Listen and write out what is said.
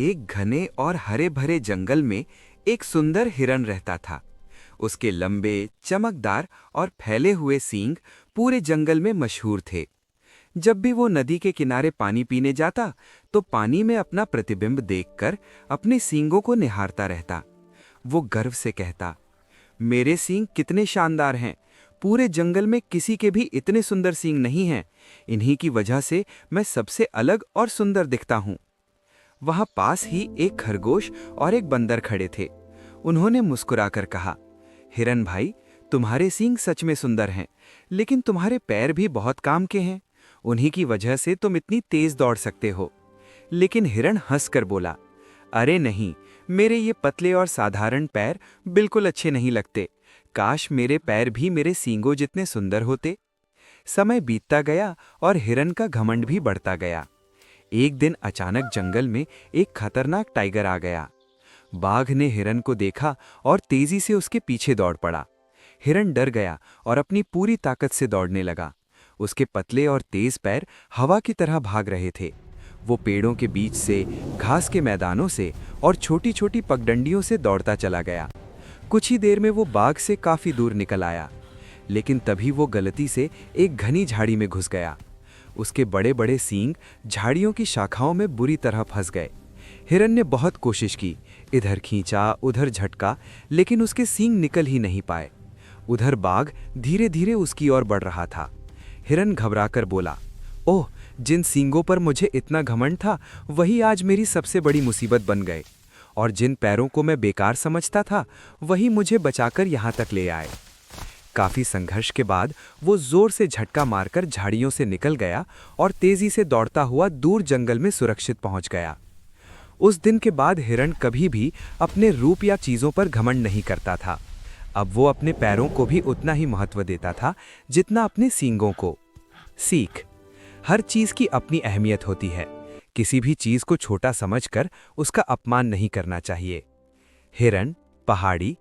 एक घने और हरे भरे जंगल में एक सुंदर हिरन रहता था। उसके लंबे, चमकदार और फैले हुए सींग पूरे जंगल में मशहूर थे। जब भी वो नदी के किनारे पानी पीने जाता, तो पानी में अपना प्रतिबिंब देखकर अपने सींगों को निहारता रहता। वो गर्व से कहता, मेरे सींग कितने शानदार हैं। पूरे जंगल में किसी के भी इतने सुंदर सींग नहीं हैं। इन्हीं की वजह से मैं सबसे अलग और सुंदर दिखता हूँ। वहां पास ही एक खरगोश और एक बंदर खड़े थे। उन्होंने मुस्कुराकर कहा, हिरन भाई, तुम्हारे सींग सच में सुंदर हैं, लेकिन तुम्हारे पैर भी बहुत काम के हैं। उन्हीं की वजह से तुम इतनी तेज दौड़ सकते हो। लेकिन हिरन हंसकर बोला, अरे नहीं, मेरे ये पतले और साधारण पैर बिल्कुल अच्छे नहीं लगते। काश मेरे पैर भी मेरे सींगों जितने सुंदर होते। समय बीतता गया और हिरन का घमंड भी बढ़ता गया। एक दिन अचानक जंगल में एक खतरनाक टाइगर आ गया। बाघ ने हिरन को देखा और तेजी से उसके पीछे दौड़ पड़ा। हिरन डर गया और अपनी पूरी ताकत से दौड़ने लगा। उसके पतले और तेज पैर हवा की तरह भाग रहे थे। वो पेड़ों के बीच से, घास के मैदानों से और छोटी छोटी पगडंडियों से दौड़ता चला गया। कुछ ही देर में वो बाघ से काफी दूर निकल आया, लेकिन तभी वो गलती से एक घनी झाड़ी में घुस गया। उसके बड़े बड़े सींग झाड़ियों की शाखाओं में बुरी तरह फंस गए। हिरन ने बहुत कोशिश की, इधर खींचा उधर झटका, लेकिन उसके सींग निकल ही नहीं पाए। उधर बाघ धीरे धीरे उसकी ओर बढ़ रहा था। हिरन घबराकर बोला, ओह, जिन सींगों पर मुझे इतना घमंड था, वही आज मेरी सबसे बड़ी मुसीबत बन गए। और जिन पैरों को मैं बेकार समझता था, वही मुझे बचाकर यहाँ तक ले आए। काफी संघर्ष के बाद वो जोर से झटका मारकर झाड़ियों से निकल गया और तेजी से दौड़ता हुआ दूर जंगल में सुरक्षित पहुंच गया। उस दिन के बाद हिरन कभी भी अपने रूप या चीजों पर घमंड नहीं करता था। अब वो अपने पैरों को भी उतना ही महत्व देता था जितना अपने सींगों को। सीख: हर चीज की अपनी अहमियत होती है। किसी भी चीज को छोटा समझकर उसका अपमान नहीं करना चाहिए। हिरन, पहाड़ी